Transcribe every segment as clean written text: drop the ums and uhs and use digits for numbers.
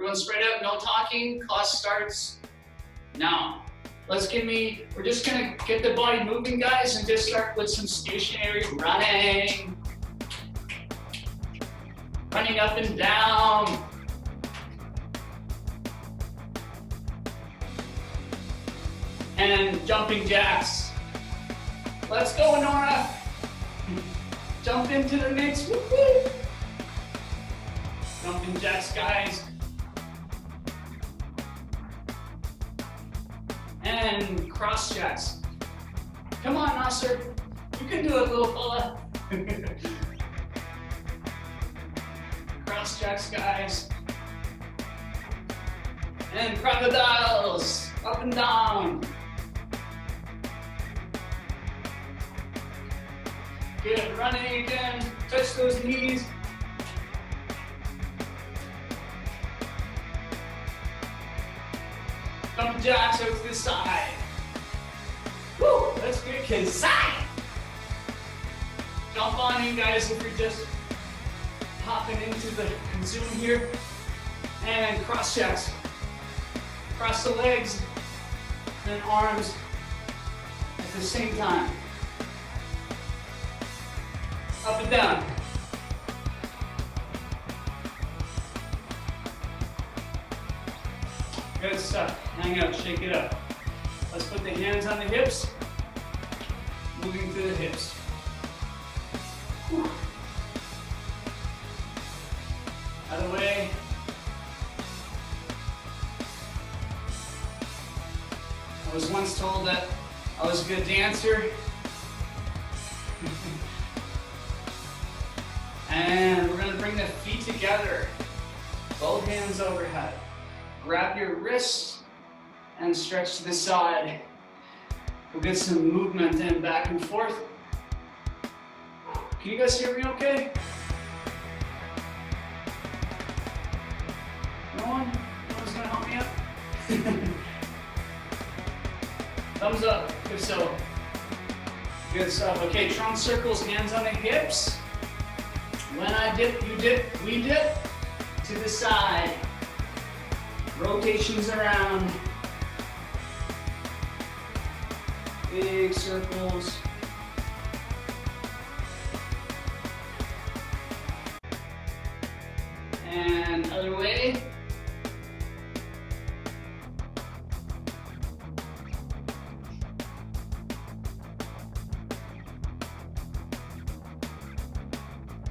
Everyone spread out, no talking. Class starts now. We're just gonna get the body moving, guys, and just start with some stationary running. Running up and down. And jumping jacks. Let's go, Nora. Jump into the mix. Woo-hoo. Jumping jacks, guys. And cross jacks. Come on, Nasser. You can do it, little fella. Cross jacks, guys. And crocodiles. Up and down. Good, running again. Touch those knees. Jumping jacks out to the side. Woo, that's good, kids. Side. Jump on in, guys, if you're just hopping into the Zoom here. And cross jacks. Cross the legs and arms at the same time. Up and down. Good stuff. Hang out, shake it up. Let's put the hands on the hips. Moving through the hips. Whew. Out of the way. I was once told that I was a good dancer. And we're gonna bring the feet together. Both hands overhead. Grab your wrists and stretch to the side. We'll get some movement in back and forth. Can you guys hear me okay? No one? No one's gonna help me up? Thumbs up, if so. Good stuff. Okay, trunk circles, hands on the hips. When I dip, you dip, we dip to the side. Rotations around. Big circles. And other way.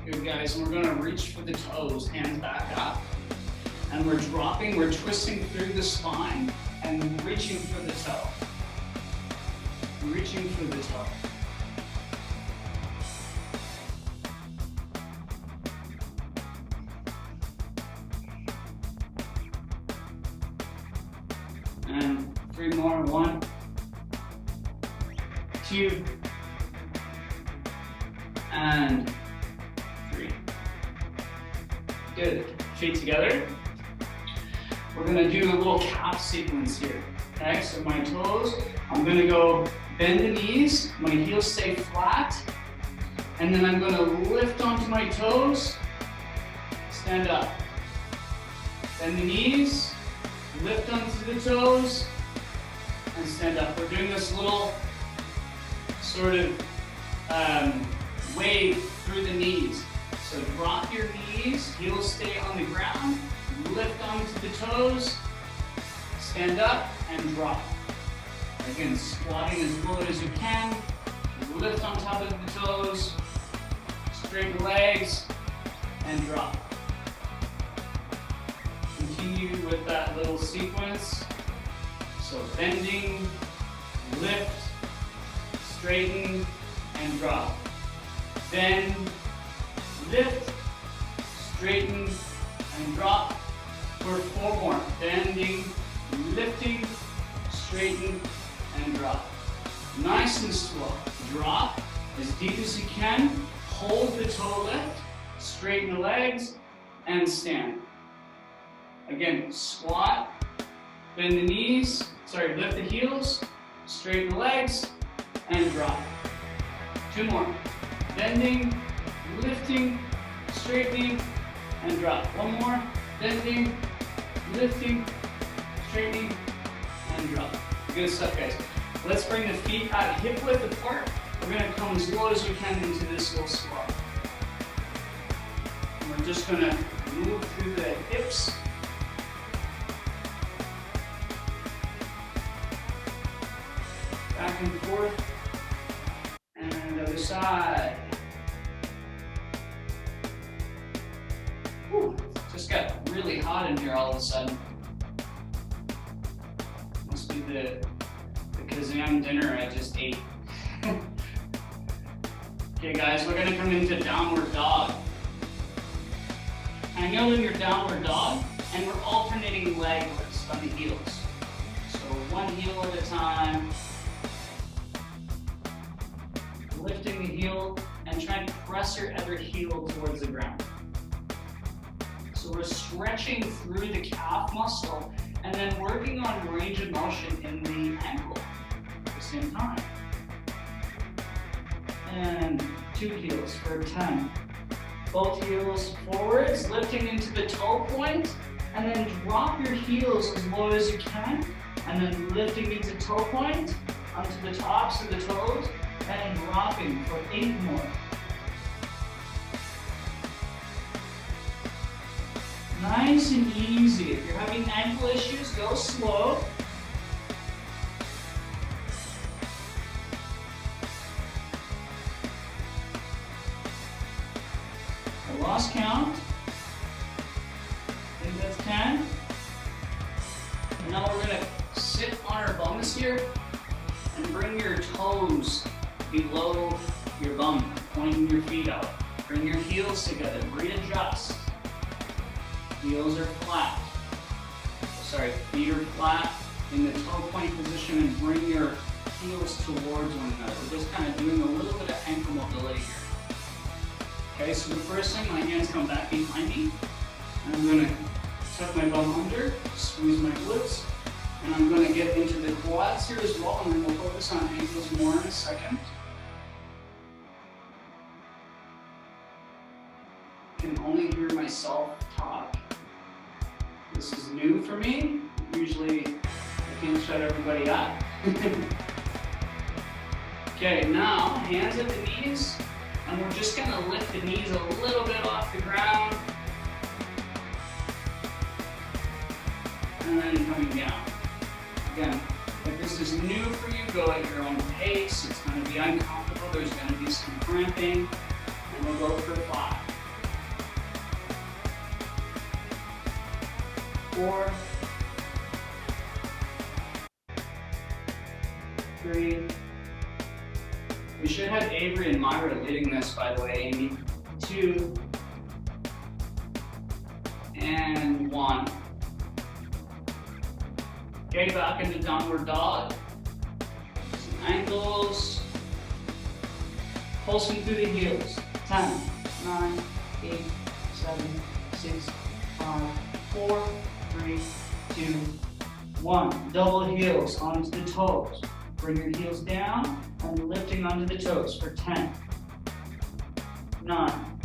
Good, guys, and we're gonna reach for the toes, hands back up. And we're dropping, we're twisting through the spine and reaching for the toe. Reaching for the toe. And 3 more, 1, 2, and 3. Good, feet together. We're gonna do a little calf sequence here. Okay, so my toes, I'm gonna go bend the knees, my heels stay flat, and then I'm gonna lift onto my toes, stand up. Bend the knees, lift onto the toes, and stand up. We're doing this little sort of wave through the knees. So drop your knees, heels stay on the ground, lift onto the toes, stand up, and drop. Again, squatting as low as you can, lift on top of the toes, straighten the legs, and drop. Continue with that little sequence. So bending, lift, straighten, and drop. Bend, lift, straighten, and drop. For 4 more. Bending, lifting, straighten, and drop. Nice and slow. Drop as deep as you can. Hold the toe lift, straighten the legs, and stand. Again, squat, bend the knees, lift the heels, straighten the legs, and drop. 2 more. Bending, lifting, straightening, and drop. 1 more. Bending, lifting, straightening, and drop. Good stuff, guys. Let's bring the feet at hip width apart. We're gonna come as low as we can into this little squat. And we're just gonna move through the hips. Back and forth. And the other side. Whew, just got really hot in here all of a sudden. Must be the KAZAMED dinner I just ate. Okay guys, we're gonna come into downward dog. Hang out in your downward dog, and we're alternating leg lifts on the heels. So one heel at a time. Lifting the heel and try and press your other heel towards the ground. So we're stretching through the calf muscle and then working on range of motion in the ankle at the same time. And 2 heels for 10. Both heels forwards, lifting into the toe point, and then drop your heels as low as you can, and then lifting into toe point, onto the tops of the toes, and dropping for 8 more. Nice and easy. If you're having ankle issues, go slow. I lost count. I think that's 10. And now we're gonna sit on our bums here and bring your toes below your bum, pointing your feet out. Bring your heels together, readjust. Heels are flat. Sorry, feet are flat in the toe point position, and bring your heels towards one another. We're just kind of doing a little bit of ankle mobility here. Okay, so the first thing, my hands come back behind me, and I'm gonna tuck my bum under, squeeze my glutes, and I'm gonna get into the quads here as well, and then we'll focus on ankles more in a second. I can only hear myself talk. This is new for me. Usually I can't shut everybody up. Okay, now hands at the knees, and we're just gonna lift the knees a little bit off the ground. And then coming down. Again, if this is new for you, go at your own pace. It's gonna be uncomfortable. There's gonna be some cramping, and we'll go for 5. 4, 3. We should have Avery and Myra leading this, by the way, Amy. 2, and 1. Okay, back into downward dog. Some ankles. Pulsing through the heels. 10, 9, 8, 7, 6, 5, 4, 3, 2, 1. Double heels onto the toes. Bring your heels down and lifting onto the toes for 10, 9,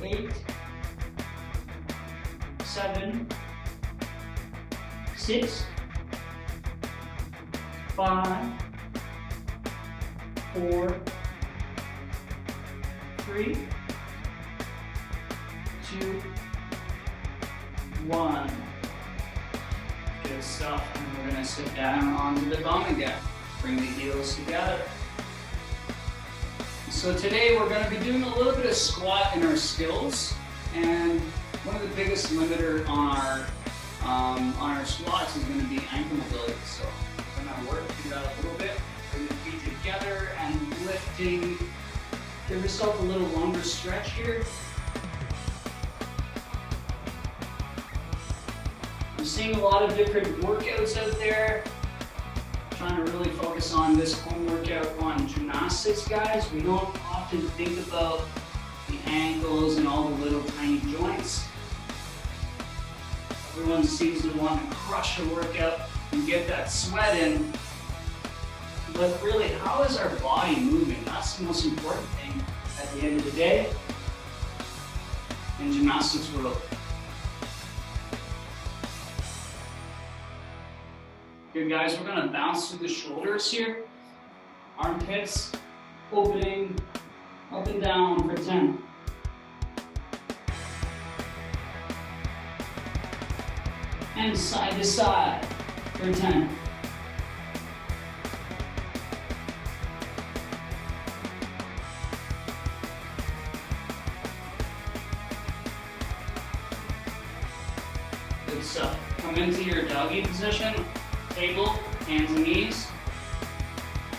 8, 7, 6, 5, 4, 3, 2, 1. Good stuff. And we're going to sit down onto the bum again. Bring the heels together. So today we're going to be doing a little bit of squat in our skills. And one of the biggest limiter on our squats is going to be ankle mobility. So we're going to work through that a little bit. Bring the feet together and lifting. Give yourself a little longer stretch here. I'm seeing a lot of different workouts out there. Trying to really focus on this home workout on gymnastics, guys. We don't often think about the ankles and all the little tiny joints. Everyone seems to want to crush a workout and get that sweat in. But really, how is our body moving? That's the most important thing at the end of the day in gymnastics world. Good, guys, we're gonna bounce through the shoulders here. Armpits opening up and down for 10. And side to side for 10. Good stuff. Come into your doggy position, table, hands and knees.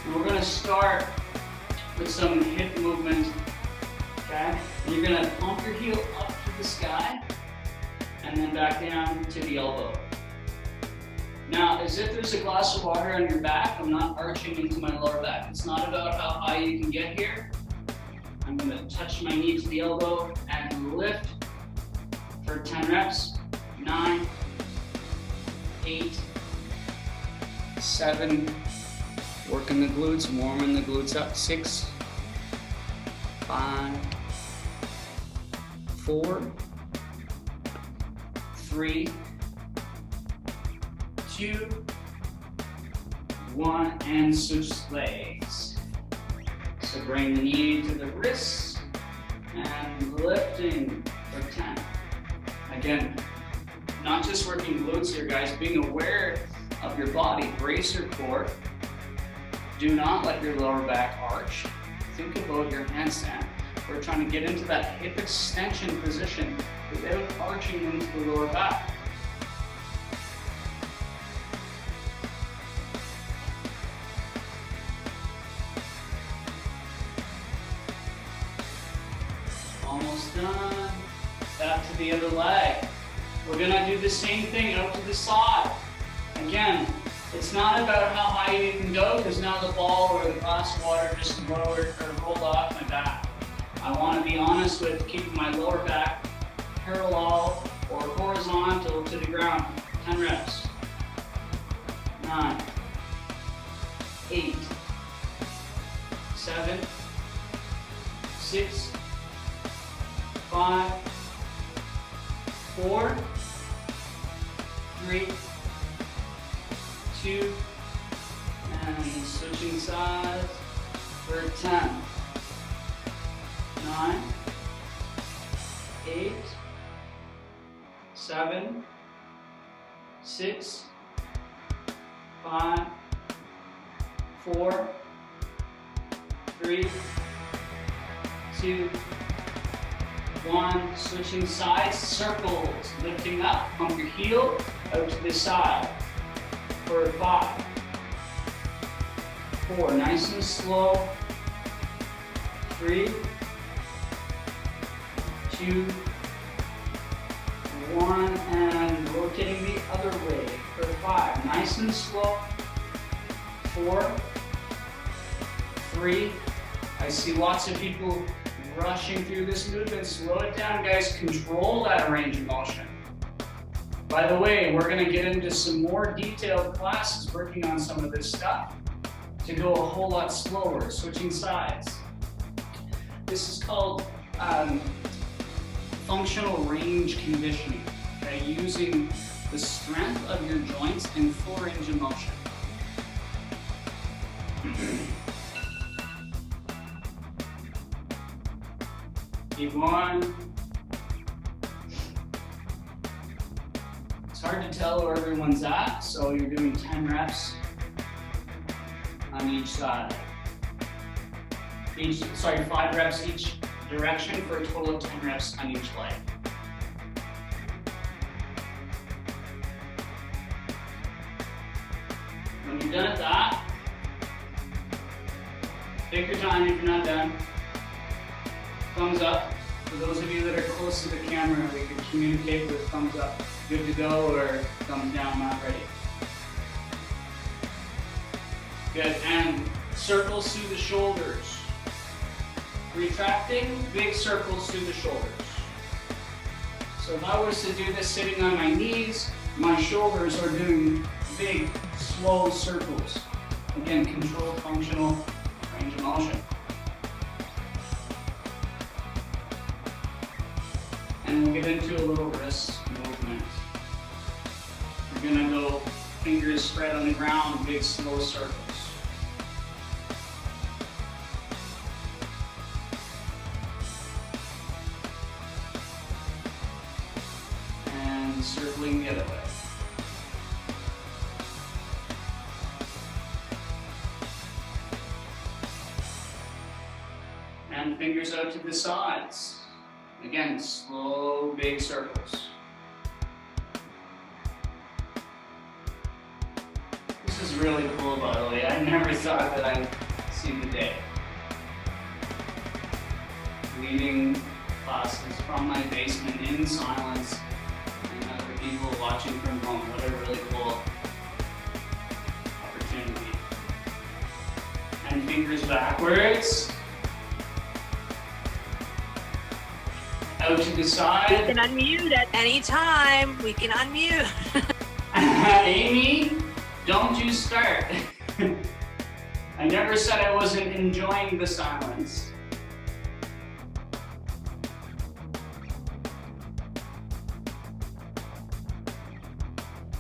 And we're gonna start with some hip movement, okay? And you're gonna pump your heel up to the sky and then back down to the elbow. Now, as if there's a glass of water on your back, I'm not arching into my lower back. It's not about how high you can get here. I'm gonna touch my knee to the elbow and lift for 10 reps. 9, 8, 7, working the glutes, warming the glutes up. 6, 5, 4, 3, 2, 1, and switch legs. So bring the knee to the wrists and lifting for 10. Again, not just working glutes here, guys, being aware of your body. Brace your core. Do not let your lower back arch. Think about your handstand. We're trying to get into that hip extension position without arching into the lower back. Almost done. Back to the other leg. We're gonna do the same thing out to the side. Again, it's not about how high you can go, because now the ball or the glass of water just lowered or rolled off my back. I want to be honest with keeping my lower back parallel or horizontal to the ground. 10 reps. 9, 8, 7, 6, 5, 4, 3, 2, and switching sides for 10. 9, 8, 7, 6, 5, 4, 3, 2, 1. Switching sides, circles, lifting up, pump your heel out to the side for 5, 4, nice and slow, 3, 2, 1, and rotating the other way for 5, nice and slow, 4, 3, I see lots of people rushing through this movement. Slow it down, guys. Control that range of motion. By the way, we're going to get into some more detailed classes working on some of this stuff to go a whole lot slower, switching sides. This is called functional range conditioning, okay? Using the strength of your joints in full range of motion. Keep going. It's hard to tell where everyone's at, so you're doing 10 reps on each side. 5 reps each direction for a total of 10 reps on each leg. When you're done at that, take your time if you're not done. Thumbs up. For those of you that are close to the camera, we can communicate with thumbs up, good to go, or thumbs down, not ready. Good, and circles through the shoulders. Retracting, big circles through the shoulders. So if I was to do this sitting on my knees, my shoulders are doing big, slow circles. Again, controlled functional range of motion. And we'll get into a little wrist movement. We're gonna go Fingers spread on the ground, big slow circles. And circling the other way. And fingers out to the sides. Again, slow, big circles. This is really cool, by the way. I never thought that I'd see the day. Leading classes from my basement in silence, and other people watching from home. What a really cool opportunity. And fingers backwards. Out to the side. You can unmute at any time. We can unmute. Amy, don't you start. I never said I wasn't enjoying the silence.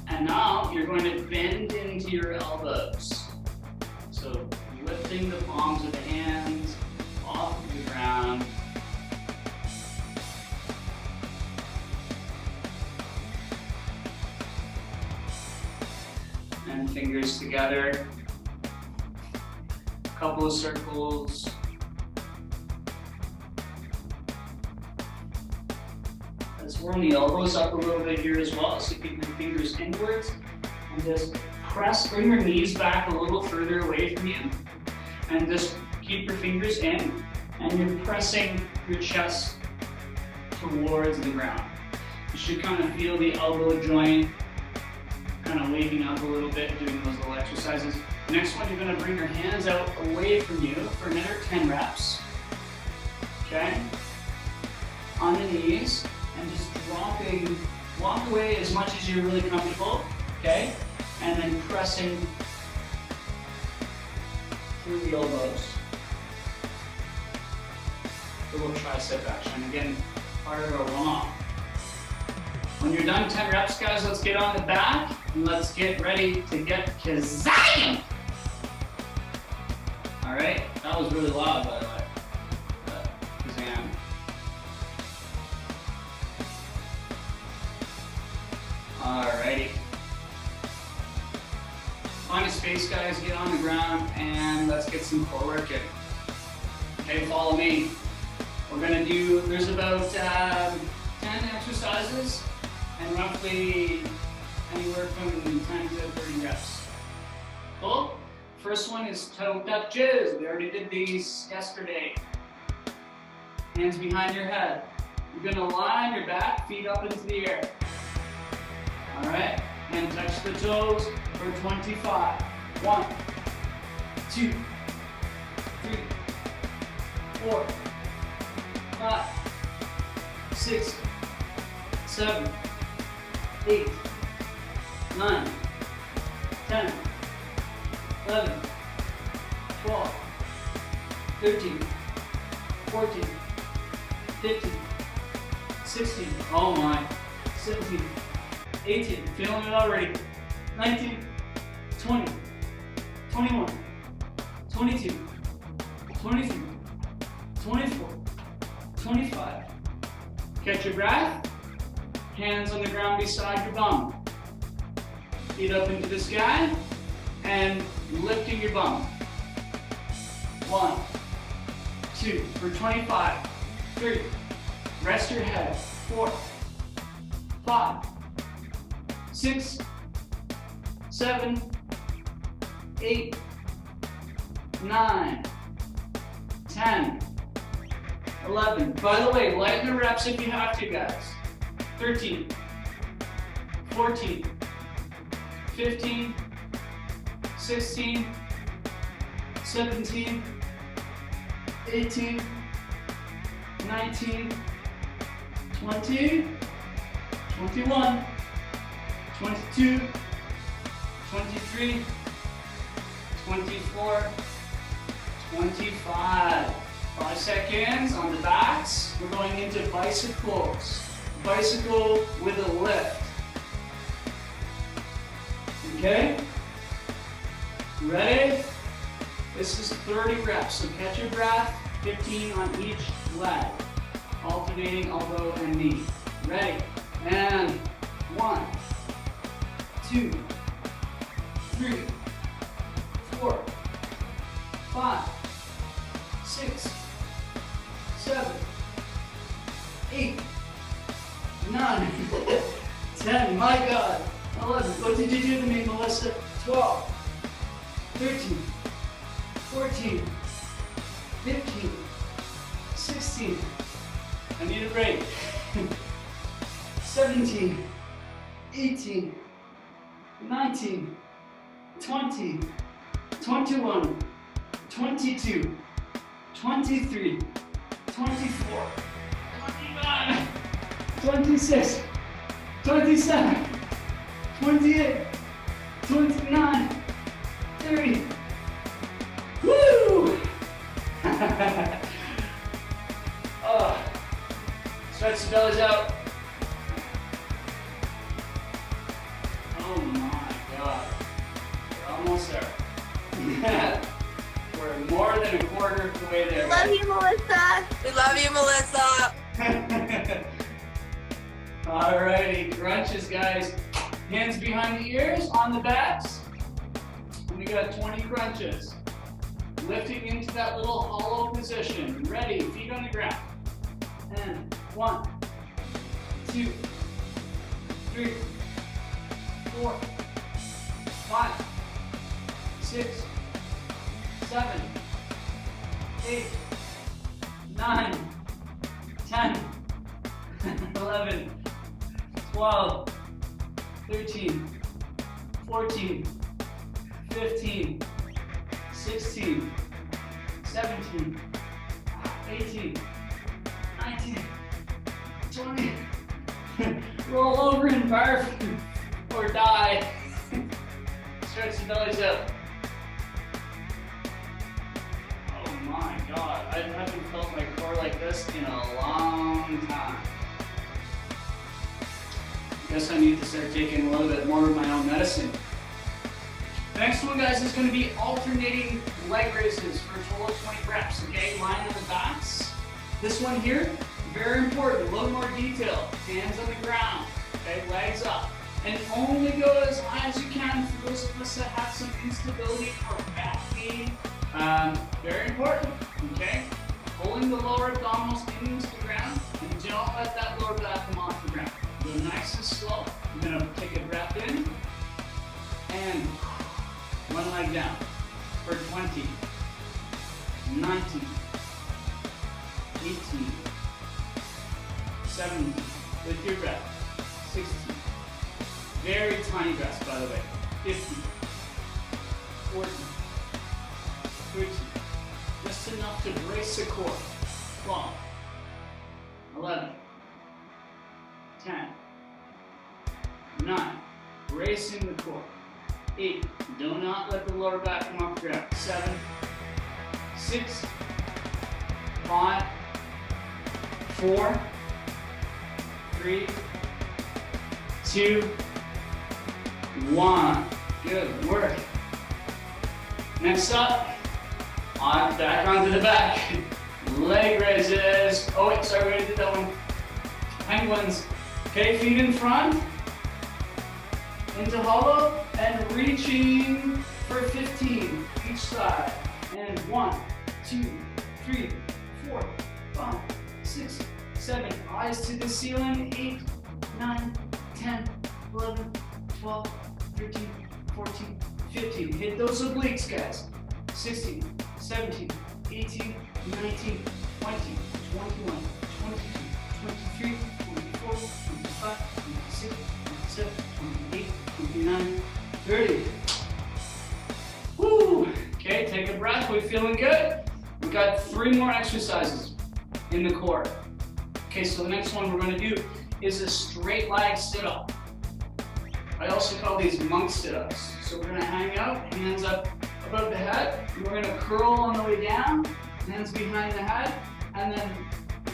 And now you're going to bend into your elbows. So lifting the palms of the hands off of the ground. And fingers together. A couple of circles. Let's warm the elbows up a little bit here as well. So keep your fingers inwards and just press, bring your knees back a little further away from you. And just keep your fingers in and you're pressing your chest towards the ground. You should kind of feel the elbow joint kind of waking up a little bit, doing those little exercises. Next one, you're going to bring your hands out away from you for another 10 reps. Okay? On the knees, and just dropping, walk away as much as you're really comfortable. Okay? And then pressing through the elbows. A little tricep action. Again, part of our warm-up. When you're done 10 reps, guys, let's get on the back and let's get ready to get KAZAMED. All right, that was really loud, by the way. KAZAMED. All righty. Find a space, guys. Get on the ground and let's get some core work in. Okay, follow me. We're gonna do. There's about 10 exercises. And roughly anywhere from 10 to 30 reps. Cool? First one is toe touches. We already did these yesterday. Hands behind your head. You're gonna line your back, feet up into the air. All right? And touch the toes for 25. 1, 2, 3, 4, 5, 6, 7, 8, 9, 10, 11, 12, 13, 14, 15, 16, oh my, 17, 18, feeling it already, 19, 20, 21, 22, 23, 24, 25. Catch your breath. Hands on the ground beside your bum. Feet up into the sky and lifting your bum. 1, 2, for 25, 3, rest your head, 4, 5, 6, 7, 8, 9, 10, 11. By the way, lighten the reps if you have to, guys. 13, 14, 15, 16, 17, 18, 19, 20, 21, 22, 23, 24, 25. 5 seconds on the backs. We're going into bicycles. Bicycle with a lift. Okay? Ready? This is 30 reps, so catch your breath, 15 on each leg, alternating elbow and knee. Ready? And 1, 2, 3, 4, 5, 6, 7, 8, 9, 10, my God, 11, what did you do to me, Melissa? 12, 13, 14, 15, 16, I need a break, 17, 18, 19, 20, 21, 22, 23, 24, 25, 26, 27, 28, 29, 30. Woo! Oh. Stretch the bellies out. Oh my God. We're almost there. We're more than a quarter of the way there. Love you, Melissa. We love you, Melissa. Alrighty, crunches, guys. Hands behind the ears, on the backs. We got 20 crunches. Lifting into that little hollow position. Ready, feet on the ground. And 1, 2, 3, 4, 5, 6, 7, 8, 9, 10, 11, 12, 13, 14, 15, 16, 17, 18, 19, 20. Roll over and barf or die. Stretch the bellies up. Oh my God, I haven't felt my core like this in a long time. Guess I need to start taking a little bit more of my own medicine. The next one, guys, is going to be alternating leg raises for a total of 20 reps, okay? Lying on the backs. This one here, very important, a little more detail. Hands on the ground, okay? Legs up. And only go as high as you can for those of us that have some instability or back pain. Very important, okay? Pulling the lower abdominals into the ground, and don't let that lower back come off the ground. Go nice and slow. You're gonna take a breath in, and one leg down for 20, 19, 18, 17, with your breath, 16, very tiny breaths by the way, 15, 14, 13, just enough to brace the core, 12, 11, 10, 9, bracing the core, 8, do not let the lower back come off the ground, 7, 6, 5, 4, 3, 2, 1. Good work. Next up, back onto the back. Leg raises. Oh wait, sorry, we already did that one. Penguins. Okay, feet in front. Into hollow and reaching for 15 each side. And 1, 2, 3, 4, 5, 6, 7. Eyes to the ceiling. 8, 9, 10, 11, 12, 13, 14, 15. Hit those obliques, guys. 16, 17, 18, 19, 20, 21, 22, 23, 24, 25, 26, 27, 28, 29, 30. Woo! Okay, take a breath. We're feeling good. We've got 3 more exercises in the core. Okay, so the next one we're going to do is a straight leg sit-up. I also call these monk sit-ups. So we're going to hang out, hands up above the head. And we're going to curl on the way down, hands behind the head, and then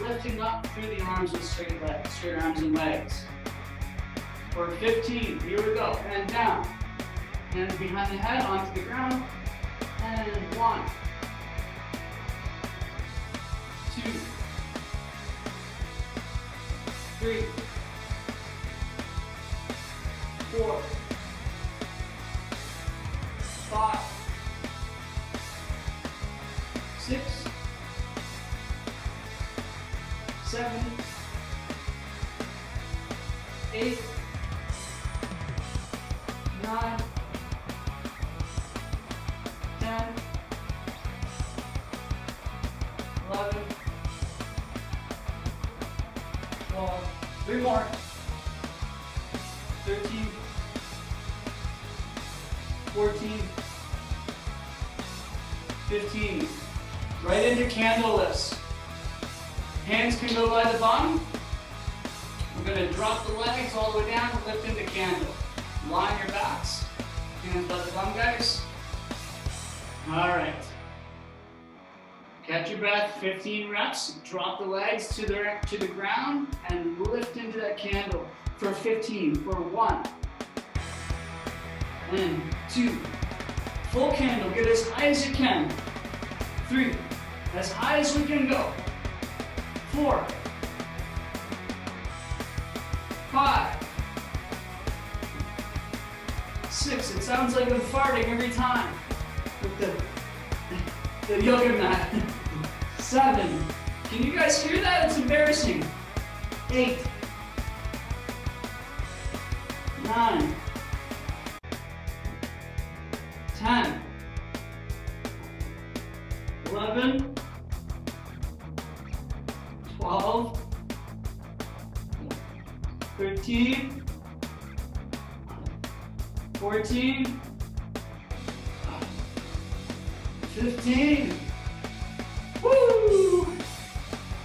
lifting up through the arms with straight legs, straight arms and legs. For 15, here we go, and down, Hands behind the head, onto the ground. And 1, 2, 3, 4, 5, 6, 7, 8, 9, 10, 11, 12, 3 more, 13, 14, 15. Right into candle lifts. Hands can go by the bum. We're going to drop the legs all the way down and lift into candle. Line your backs. Hands by the bum, guys. All right. Catch your breath, 15 reps. Drop the legs to the ground and lift into that candle for 15. For 1 and 2. Full candle. Get as high as you can. 3. As high as we can go. 4. 5. 6. It sounds like I'm farting every time with the yoga mat. 7. Can you guys hear that? It's embarrassing. 8. 9. 10. 11. 12. 13. 14. 15. Woo!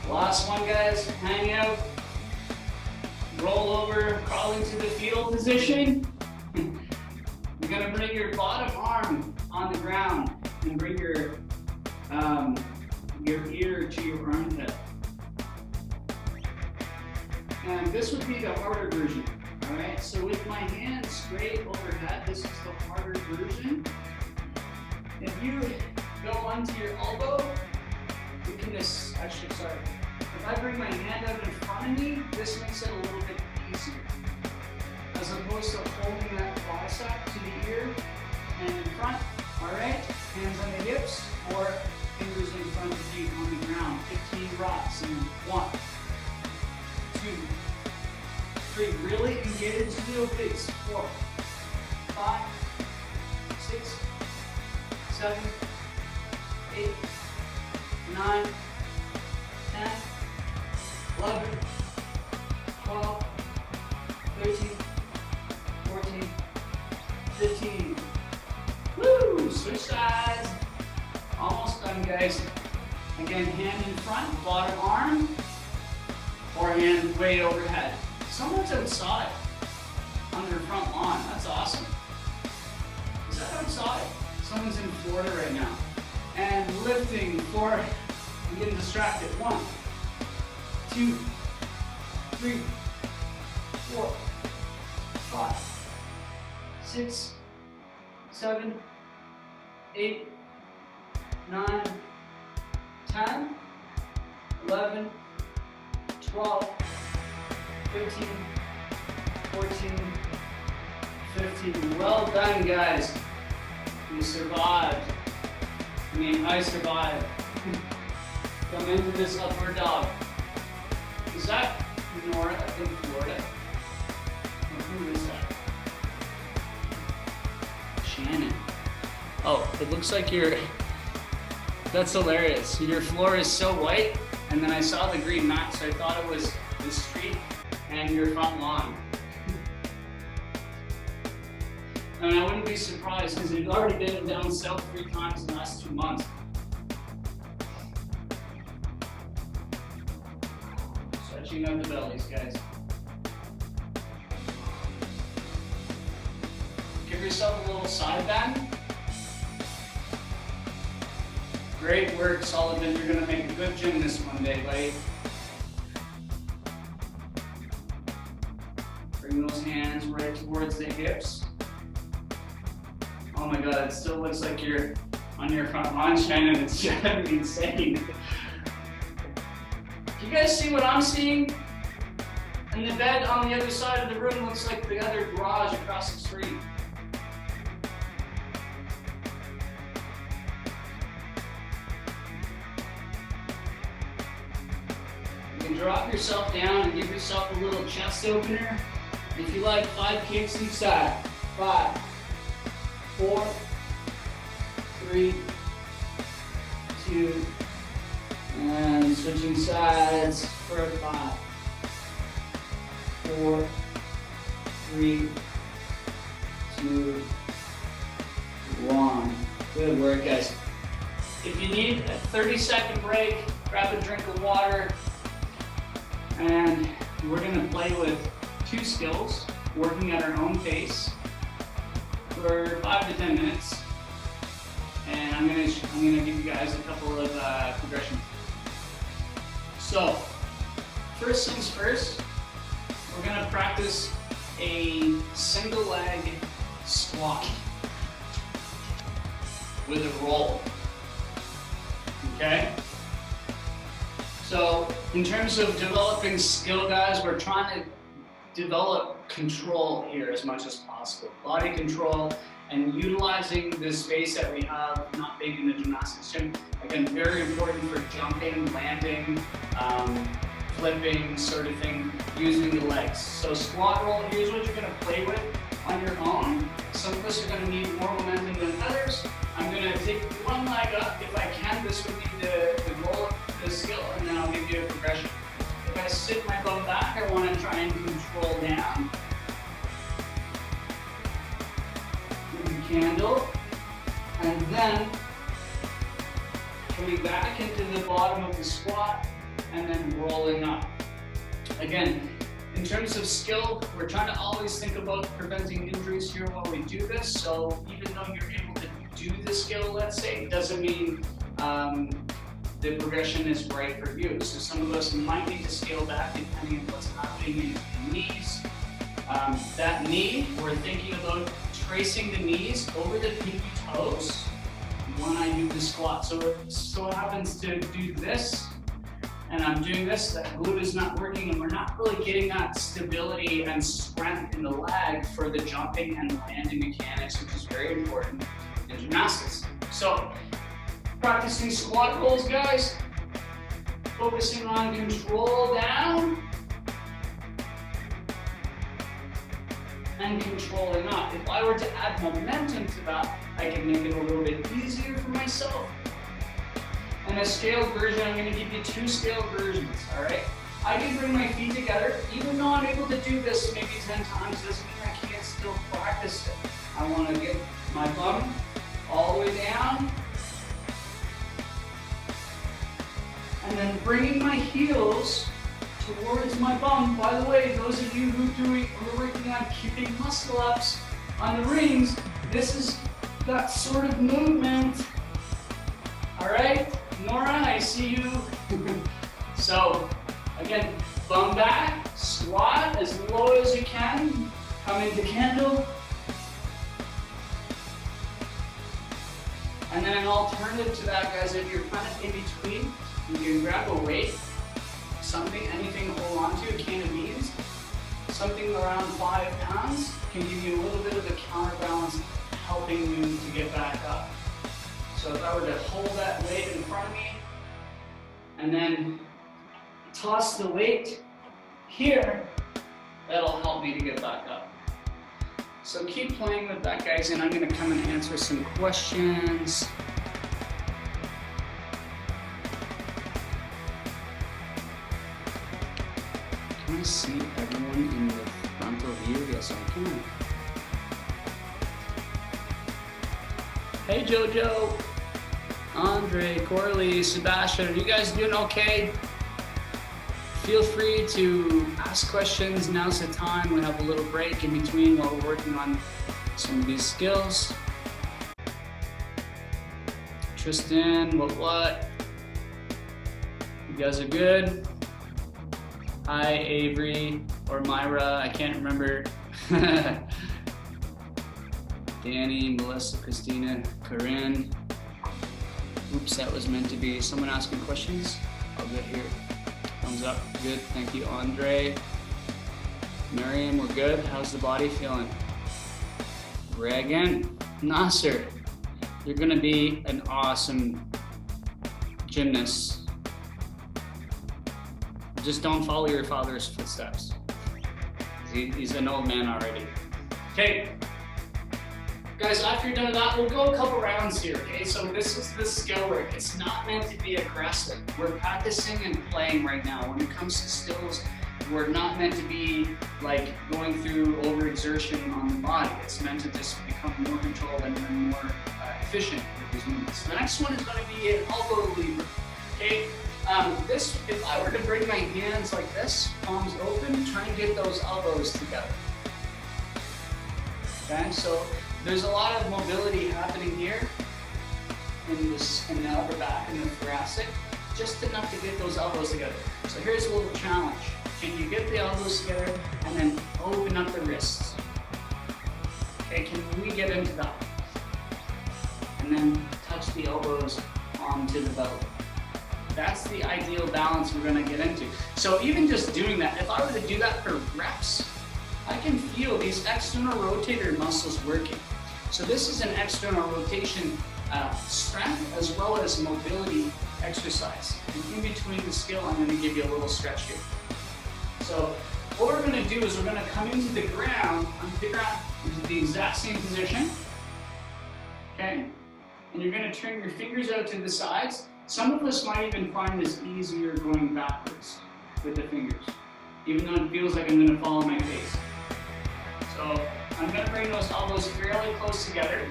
Last one, guys. Hang out. Roll over, crawl into the fetal position. You're gonna bring your bottom arm on the ground and bring your ear to your armpit. And this would be the harder version. All right. So with my hands straight overhead, this is the harder version. If you go onto your elbow, you can just, actually, sorry. If I bring my hand out in front of me, this makes it a little bit easier. As opposed to holding that bicep to the ear and in front, all right? Hands on the hips or fingers in front of you on the ground. 15 reps and 1, 2, 3. Really engage the obliques. 4, 5, 6, 7, 8, 9, 10, 11, 12, 13, 14, 15. Woo! Switch sides. Almost done, guys. Again, hand in front, bottom arm, or hand way overhead. Someone's outside on their front lawn. That's awesome. Is that outside? Someone's in Florida right now. And lifting for, I'm getting distracted. 1, 2, 3, 4, 5, 6, 7, 8, 9, 10, 11, 12, 13, 14, 15. Well done, guys. You survived. I mean, I survived. Come into this upward dog. Is that Nora in Florida? Or who is that? Shannon. Oh, it looks like you're... That's hilarious. Your floor is so white, and then I saw the green mat, so I thought it was the street and your front lawn. And I wouldn't be surprised because you've already been down south 3 times in the last 2 months. Stretching out the bellies, guys. Give yourself a little side bend. Great work, Sullivan. You're gonna make a good gymnast one day, buddy. Bring those hands right towards the hips. Oh my God, it still looks like you're on your front lawn, Shannon. It's driving me insane. Do you guys see what I'm seeing? And the bed on the other side of the room looks like the other garage across the street. You can drop yourself down and give yourself a little chest opener. If you like, 5 kicks each side. 5, 4, 3, 2, and switching sides for 5, 4, 3, 2, 1. Good work, guys. If you need a 30-second break, grab a drink of water, and we're going to play with 2 skills, working at our own pace for 5 to 10 minutes. And I'm gonna give you guys a couple of progressions. So, first things first, we're gonna practice a single leg squat with a roll. Okay? So, in terms of developing skill, guys, we're trying to develop control here as much as possible. Body control and utilizing the space that we have, not being in the gymnastics gym. Again, very important for jumping, landing, flipping, sort of thing, using the legs. So squat roll, here's what you're gonna play with on your own. Some of us are gonna need more momentum than others. I'm gonna take one leg up. If I can, this would be the roll of the skill, and then I'll give you a progression. If I sit my bum back, I wanna try and control down. Candle, and then coming back into the bottom of the squat and then rolling up. Again, in terms of skill, we're trying to always think about preventing injuries here while we do this. So even though you're able to do the skill, let's say, it doesn't mean the progression is right for you. So some of us might need to scale back depending on what's happening in your knees. That knee, we're thinking about tracing the knees over the pinky toes when I do the squat. So it happens to do this, and I'm doing this, that glute is not working, and we're not really getting that stability and strength in the leg for the jumping and landing mechanics, which is very important in gymnastics. So practicing squat rolls, guys, focusing on control down, and controlling up. If I were to add momentum to that, I can make it a little bit easier for myself. And a scaled version, I'm going to give you 2 scaled versions, all right? I can bring my feet together. Even though I'm able to do this maybe 10 times, doesn't mean I can't still practice it. I want to get my bum all the way down. And then bringing my heels towards my bum. By the way, those of you who are working on keeping muscle ups on the rings, this is that sort of movement. All right, Nora, I see you. So again, bum back, squat as low as you can, come into candle. And then an alternative to that, guys, if you're kind of in between, you can grab a weight, something, anything to hold on to, a can of beans, something around 5 pounds can give you a little bit of a counterbalance, helping you to get back up. So if I were to hold that weight in front of me, and then toss the weight here, that'll help me to get back up. So keep playing with that, guys, and I'm gonna come and answer some questions. Can I see everyone in the frontal view? Yes, I can. Hey, Jojo, Andre, Corley, Sebastian, are you guys doing okay? Feel free to ask questions. Now's the time. We have a little break in between while we're working on some of these skills. Tristan, what? You guys are good? Hi, Avery or Myra, I can't remember. Danny, Melissa, Christina, Corinne. Oops, that was meant to be someone asking questions. All good here. Thumbs up. Good. Thank you, Andre. Miriam, we're good. How's the body feeling? Reagan, Nasser, you're going to be an awesome gymnast. Just don't follow your father's footsteps. He's an old man already. Okay. Guys, after you're done with that, we'll go a couple rounds here, okay? So this is the skill work. It's not meant to be aggressive. We're practicing and playing right now. When it comes to skills, we're not meant to be like going through overexertion on the body. It's meant to just become more controlled and more efficient with these movements. The next one is going to be an elbow lever, okay? This, if I were to bring my hands like this, palms open, try and get those elbows together. Okay, so there's a lot of mobility happening here in the upper back and the thoracic, just enough to get those elbows together. So here's a little challenge. Can you get the elbows together and then open up the wrists? Okay, can we get into that? And then touch the elbows onto the belly. That's the ideal balance we're gonna get into. So even just doing that, if I were to do that for reps, I can feel these external rotator muscles working. So this is an external rotation strength as well as mobility exercise. And in between the skill, I'm gonna give you a little stretch here. So what we're gonna do is we're gonna come into the ground, into the exact same position, okay? And you're gonna turn your fingers out to the sides. Some of us might even find this easier going backwards with the fingers, even though it feels like I'm gonna fall on my face. So I'm gonna bring those elbows fairly close together,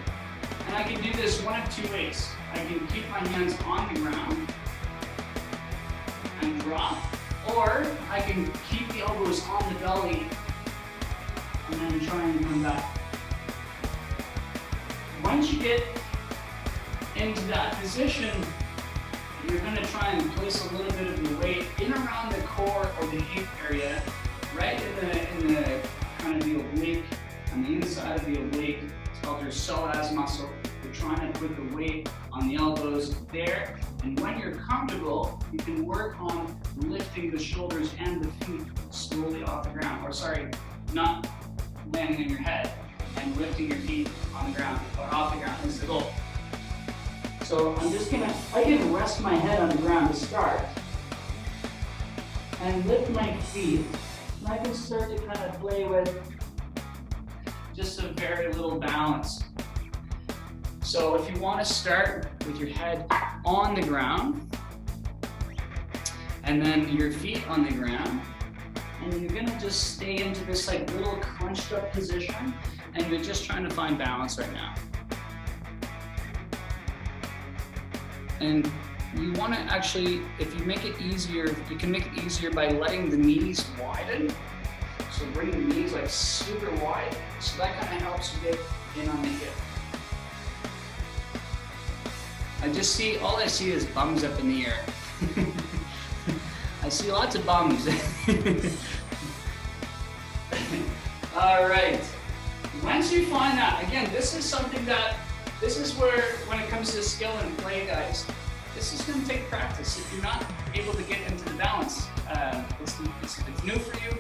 and I can do this one of two ways. I can keep my hands on the ground and drop, or I can keep the elbows on the belly and then try and come back. Once you get into that position, you're going to try and place a little bit of your weight in around the core or the hip area, right in the kind of the oblique, on the inside of the oblique. It's called your psoas muscle. You're trying to put the weight on the elbows there, and when you're comfortable, you can work on lifting the shoulders and the feet slowly off the ground. Or sorry, not landing on your head, and lifting your feet on the ground or off the ground is the goal. So I can rest my head on the ground to start and lift my feet. And I can start to kind of play with just a very little balance. So if you want to start with your head on the ground and then your feet on the ground, and you're gonna just stay into this like little crunched up position, and you're just trying to find balance right now. And you want to actually, if you make it easier, you can make it easier by letting the knees widen. So bring the knees like super wide. So that kind of helps you get in on the hip. All I see is bums up in the air. I see lots of bums. All right. Once you find that, again, this is where, when it comes to skill and play, guys, this is going to take practice. If you're not able to get into the balance, it's new for you.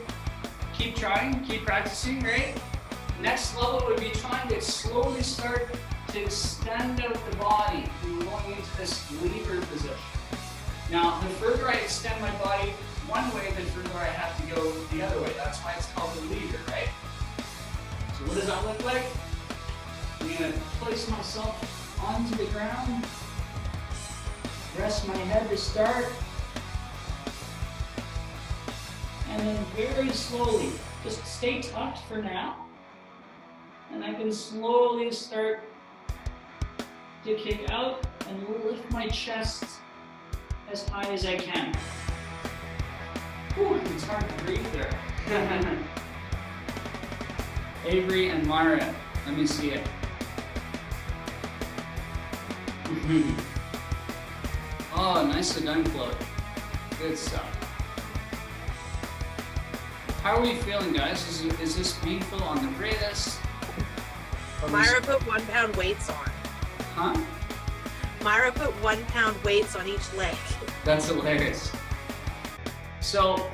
Keep trying, keep practicing, right? Next level would be trying to slowly start to extend out the body. We're going into this lever position. Now, the further I extend my body one way, the further I have to go the other way. That's why it's called the lever, right? So what does that look like? I'm going to place myself onto the ground, rest my head to start, and then very slowly, just stay tucked for now, and I can slowly start to kick out and lift my chest as high as I can. Whew, it's hard to breathe there. Avery and Mara, let me see it. Oh, nicely done, Chloe. Good stuff. How are we feeling, guys? Is this painful on the wrist? Myra put 1 pound weights on. Huh? Myra put 1 pound weights on each leg. That's hilarious. So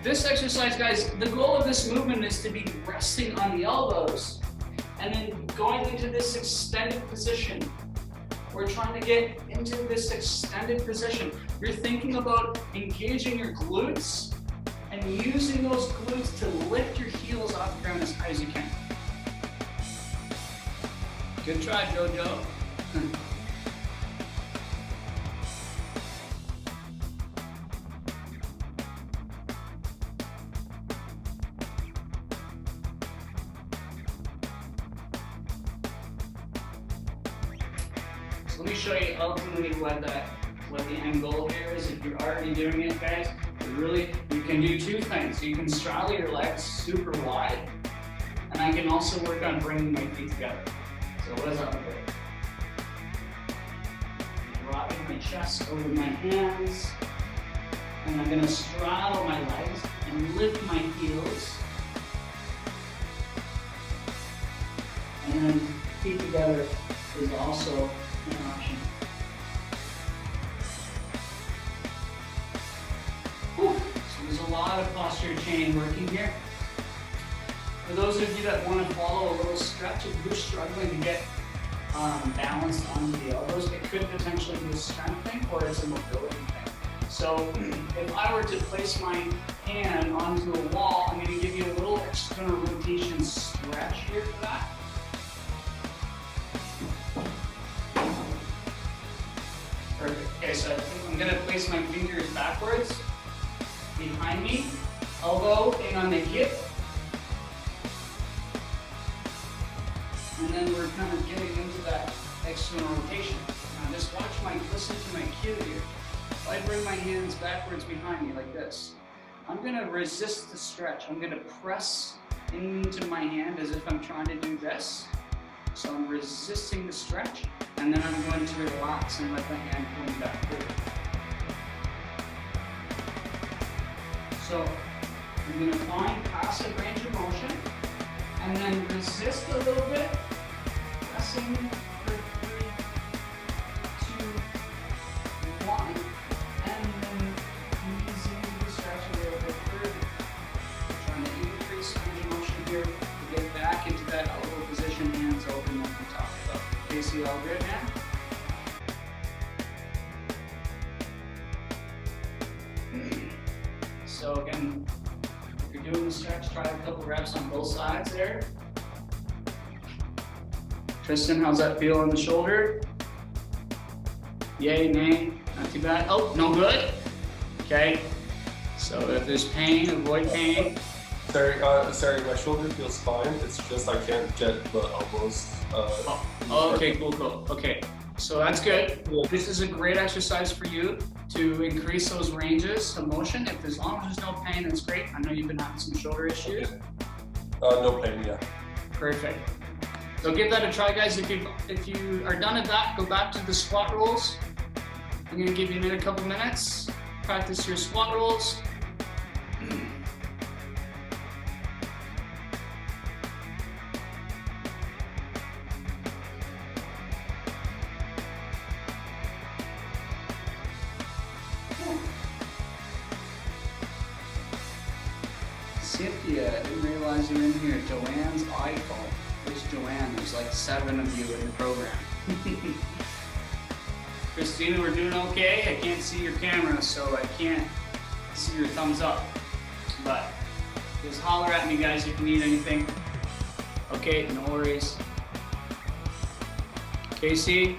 this exercise, guys, the goal of this movement is to be resting on the elbows and then going into this extended position. We're trying to get into this extended position. You're thinking about engaging your glutes and using those glutes to lift your heels off the ground as high as you can. Good try, JoJo. So let me show you ultimately what the end goal here is. If you're already doing it, guys, you can do two things. You can straddle your legs super wide, and I can also work on bringing my feet together. So what does that look like? Dropping my chest over my hands, and I'm gonna straddle my legs and lift my heels, and then feet together is also an option. Whew. So there's a lot of posture chain working here. For those of you that want to follow a little stretch, if you're struggling to get balanced onto the elbows, it could potentially be a strength thing or it's a mobility thing. So if I were to place my hand onto a wall, I'm going to give you a little external rotation stretch here for that. Perfect. Okay, so I'm going to place my fingers backwards, behind me, elbow in on the hip, and then we're kind of getting into that external rotation. Now just listen to my cue here. If I bring my hands backwards behind me like this, I'm going to resist the stretch. I'm going to press into my hand as if I'm trying to do this. So I'm resisting the stretch, and then I'm going to relax and let the hand pull me back forward. So I'm going to find passive range of motion, and then resist a little bit, pressing for 3, 2, 1, and then easing the stretch a little bit further. Trying to increase range of motion here to get back into that elbow position, hands open like we talked about. Casey, all good, man? So again, if you're doing the stretch, try a couple reps on both sides there. Tristan, how's that feel on the shoulder? Yay, nay, not too bad. Oh, no good? Okay, so if there's pain, avoid pain. Sorry, my shoulder feels fine. It's just I can't get the elbows. Okay, cool. Okay, so that's good. This is a great exercise for you to increase those ranges of motion. As long as there's no pain, that's great. I know you've been having some shoulder issues. Okay. No pain, yeah. Perfect. So give that a try, guys. If you are done at that, go back to the squat rolls. I'm going to give you a couple minutes. Practice your squat rolls. Cynthia, I didn't realize you were in here. Joanne's iPhone. Where's Joanne? There's like 7 of you in the program. Christina, we're doing okay. I can't see your camera, so I can't see your thumbs up. But just holler at me, guys, if you need anything. Okay, no worries. Casey,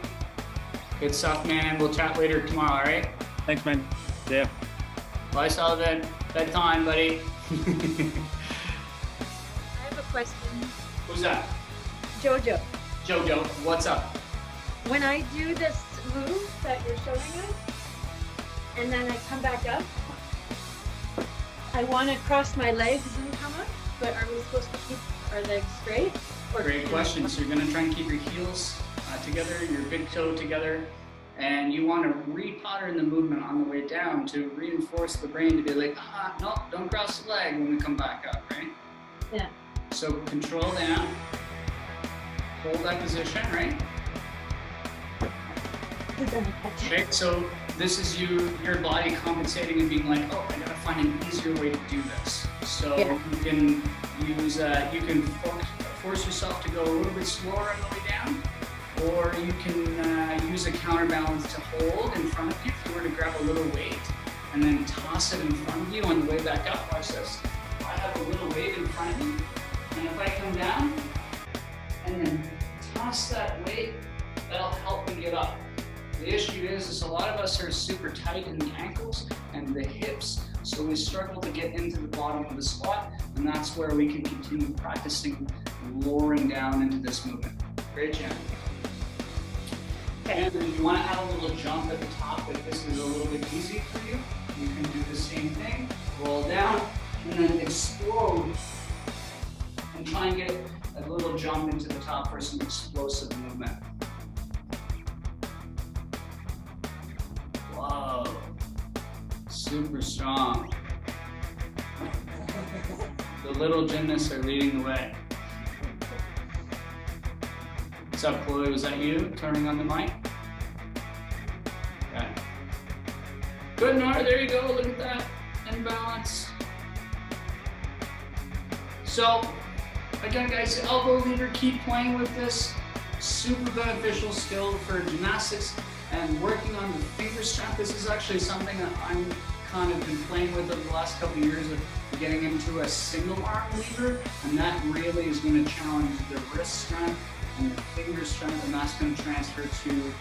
good stuff, man. We'll chat later tomorrow, all right? Thanks, man. Yeah. Bye, Sullivan. Bedtime, buddy. I have a question. Who's that? Jojo, Jojo, what's up? when I do this move that you're showing us, and then I come back up, I want to cross my legs and come up, but are we supposed to keep our legs straight? Great question. So you're going to try and keep your heels together, your big toe together, and you want to re-pattern the movement on the way down to reinforce the brain to be like, no, don't cross the leg when we come back up, right? Yeah. So control down, hold that position, right? Okay, so this is your body compensating and being like, oh, I gotta find an easier way to do this. So you can use, you can force yourself to go a little bit slower on the way down, or you can use a counterbalance to hold in front of you if you were to grab a little weight and then toss it in front of you on the way back up. Watch this. I have a little weight in front of me, and if I come down and then toss that weight, that'll help me get up. The issue is a lot of us are super tight in the ankles and the hips, so we struggle to get into the bottom of the squat, and that's where we can continue practicing lowering down into this movement. Great job. And if you want to add a little jump at the top, if this is a little bit easy for you, you can do the same thing. Roll down and then explode and try and get a little jump into the top for some explosive movement. Whoa, super strong. The little gymnasts are leading the way. What's up, Chloe? Was that you turning on the mic? Okay. Good, Nora. There you go. Look at that. And balance. So, again, guys, elbow lever, keep playing with this. Super beneficial skill for gymnastics and working on the finger strength. This is actually something that I'm kind of been playing with over the last couple of years of getting into a single arm lever, and that really is going to challenge the wrist strength and the finger strength, and that's going to transfer to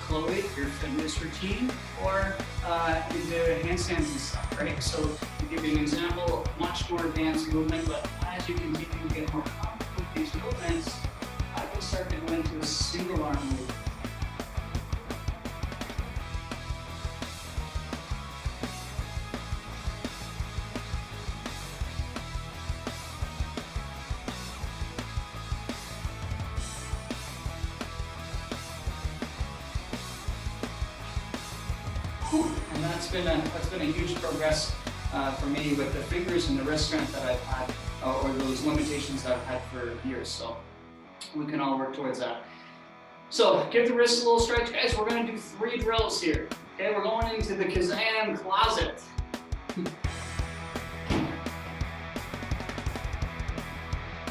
Chloe, your fitness routine, or into handstands and stuff, right? So to give you an example, much more advanced movement, but as you continue to get more comfortable with these movements, I can start to go into a single arm movement. And that's been a huge progress for me with the fingers and the wrist strength that I've had, or those limitations that I've had for years. So we can all work towards that. So give the wrists a little stretch, guys. We're going to do 3 drills here. Okay, we're going into the KAZAMED closet.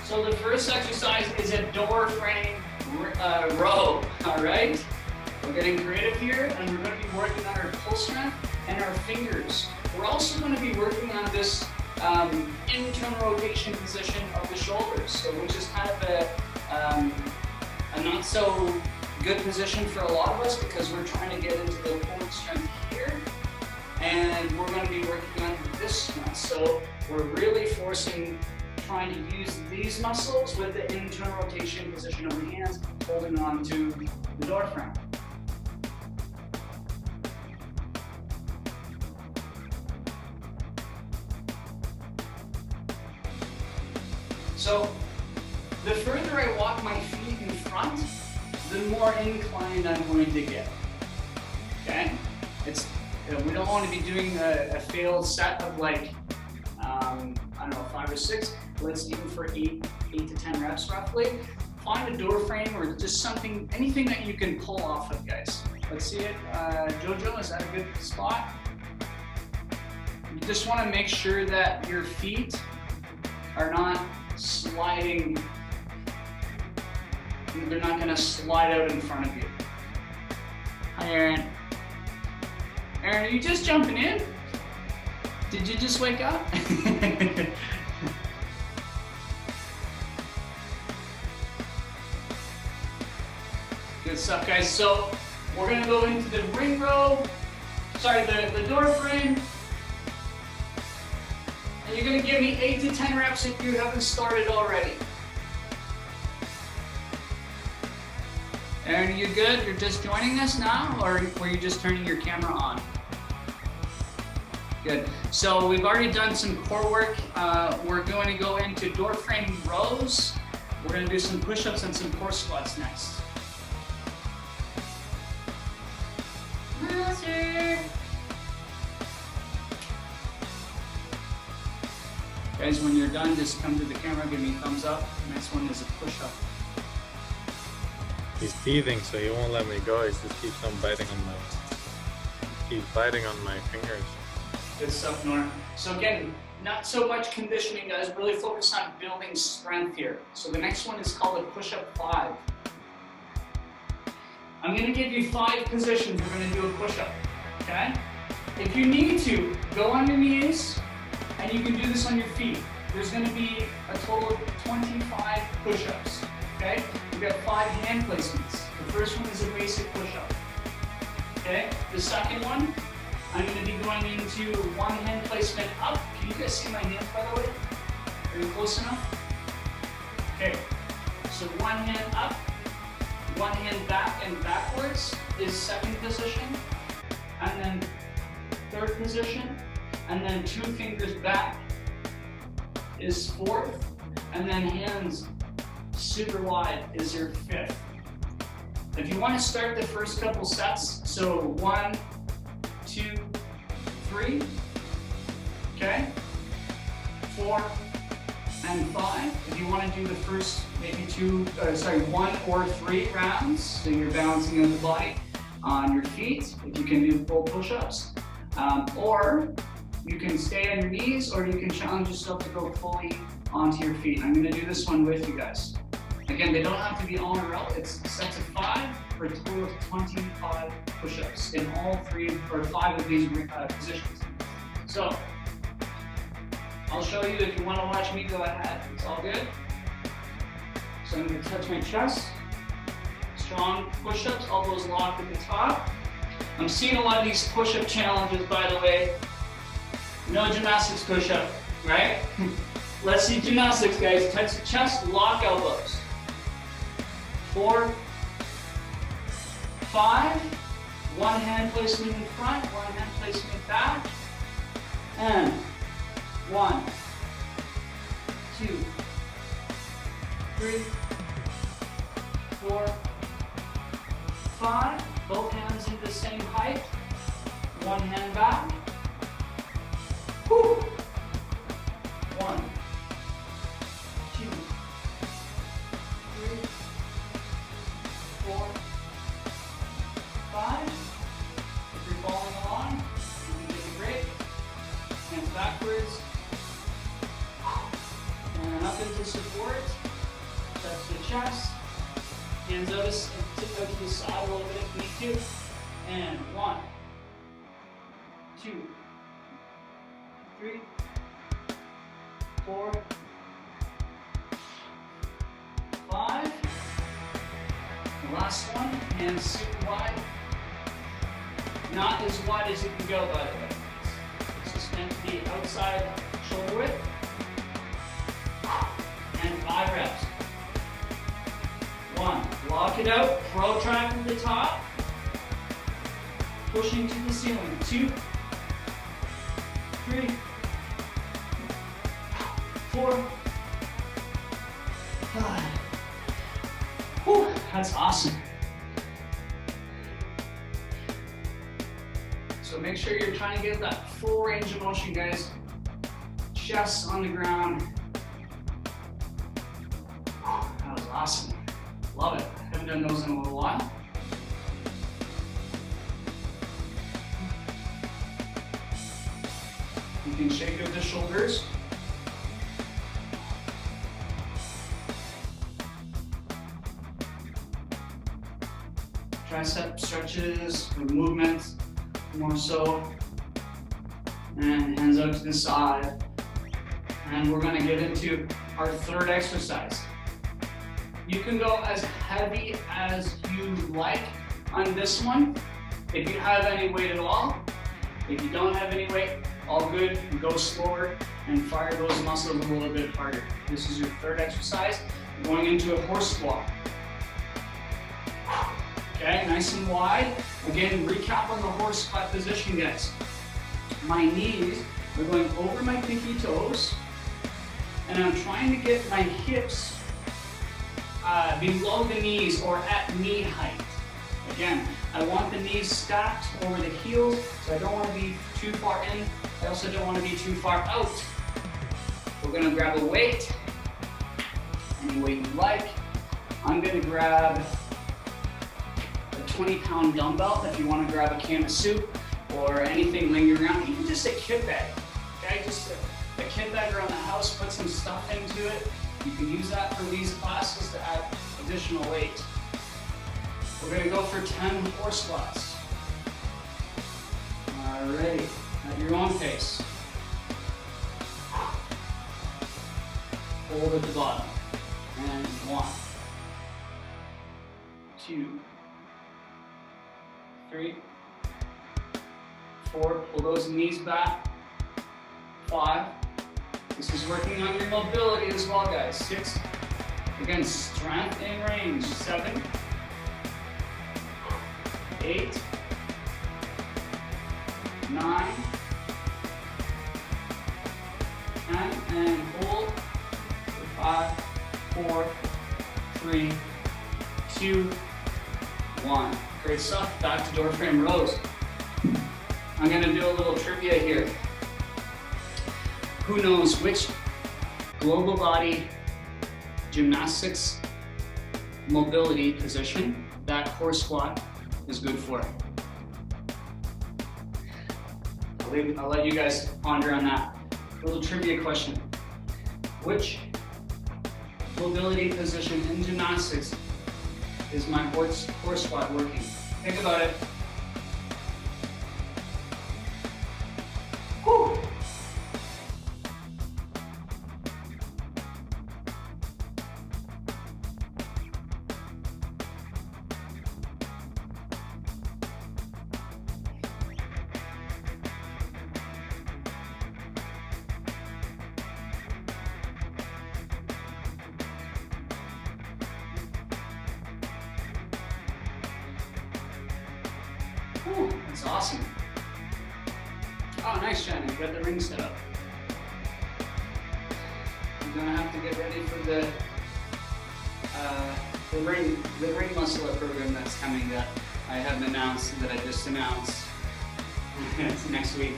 So the first exercise is a door frame row. All right. We're getting creative here, and we're going to be working on our pull strength and our fingers. We're also going to be working on this internal rotation position of the shoulders, so which is kind of a not so good position for a lot of us because we're trying to get into the pull strength here, and we're going to be working on this strength. So we're really trying to use these muscles with the internal rotation position of the hands, holding on to the door frame. So the further I walk my feet in front, the more inclined I'm going to get. Okay? We don't want to be doing a failed set of like, I don't know, 5 or 6. Let's aim for 8 to 10 reps roughly. Find a door frame or just something, anything that you can pull off of, guys. Let's see it. Jojo, is that a good spot? You just want to make sure that your feet are not sliding. They're not going to slide out in front of you. Hi, Aaron. Aaron, are you just jumping in? Did you just wake up? Good stuff, guys. So we're going to go into the ring row. Sorry, the door frame. And you're going to give me 8 to 10 reps if you haven't started already. Aaron, are you good? You're just joining us now, or were you just turning your camera on? Good. So we've already done some core work. We're going to go into door frame rows. We're going to do some push-ups and some core squats next. Master. Guys, when you're done, just come to the camera, give me a thumbs up. The next one is a push-up. He's teething, so he won't let me go. He just keeps on biting on my fingers. Good stuff, Nora. So again, not so much conditioning, guys. Really focus on building strength here. So the next one is called a push-up 5. I'm going to give you 5 positions. We're going to do a push-up, okay? If you need to, go on your knees, and you can do this on your feet. There's going to be a total of 25 push-ups, okay? We've got 5 hand placements. The first one is a basic push-up, okay? The second one, I'm going to be going into one hand placement up. Can you guys see my hands, by the way? Are you close enough? Okay, so one hand up, one hand back and backwards is second position, and then third position, and then 2 fingers back is 4th, and then hands super wide is your 5th. If you want to start the first couple sets, so 1, 2, 3, okay, 4, and 5. If you want to do the first maybe 1 or 3 rounds, so you're balancing out the body on your feet, if you can do full push-ups, or you can stay on your knees, or you can challenge yourself to go fully onto your feet. I'm going to do this one with you guys. Again, they don't have to be all in a row. It's sets of 5 for a total of 25 push-ups in all 3 or 5 of these positions. So I'll show you. If you want to watch me, go ahead. It's all good. So I'm going to touch my chest. Strong push-ups, elbows locked at the top. I'm seeing a lot of these push-up challenges, by the way. No gymnastics push-up, right? Let's see gymnastics, guys. Touch the chest, lock elbows. 4, 5. One hand placement in front, one hand placement back. And 1, 2, 3, 4, 5. Both hands in the same height. One hand back. Whew. 1, 2, 3, 4, 5. If you're following along, you can take a break. Hands backwards. And up into support. Touch the chest. Hands out to the side a little bit if you need to. And 1, 2, 3, 4, 5. The last one, hands super wide. Not as wide as you can go, by the way. This is meant to be outside shoulder width. And 5 reps. 1, lock it out, protract to the top. Pushing to the ceiling. 2, 3, 4, 5. Whew, that's awesome. So make sure you're trying to get that full range of motion, guys. Chest on the ground. Whew, that was awesome. Love it. Haven't done those in a little while. You can shake out the shoulders. Tricep stretches or movement, more so. And hands out to the side. And we're going to get into our third exercise. You can go as heavy as you like on this one, if you have any weight at all. If you don't have any weight, all good. Go slower and fire those muscles a little bit harder. This is your third exercise. Going into a horse squat. Okay, nice and wide. Again, recap on the horse squat position, guys. My knees are going over my pinky toes, and I'm trying to get my hips below the knees or at knee height. Again, I want the knees stacked over the heels, so I don't want to be too far in. I also don't want to be too far out. We're going to grab a weight, any weight you like. I'm going to grab 20-pound dumbbell if you want to grab a can of soup or anything laying around, even just a kit bag, okay? Just a kit bag around the house, put some stuff into it. You can use that for these classes to add additional weight. We're gonna go for 10 horse squats. Alrighty, at your own pace. Hold at the bottom. And 1, 2, 3, 4. Pull those knees back. 5. This is working on your mobility as well, guys. 6. Again, strength in range. 7, 8, 9, 10, and hold. 5, 4, 3, 2, 1. Great stuff. Back to door frame rows. I'm going to do a little trivia here. Who knows which global body gymnastics mobility position that horse squat is good for? I'll let you guys ponder on that. A little trivia question. Which mobility position in gymnastics is my horse squat working? Think about it. Whew. Ooh, that's awesome. Oh, nice, Shannon. You got the ring set up. You're gonna have to get ready for the ring muscle up program that's coming that I haven't announced, that I just announced. It's next week.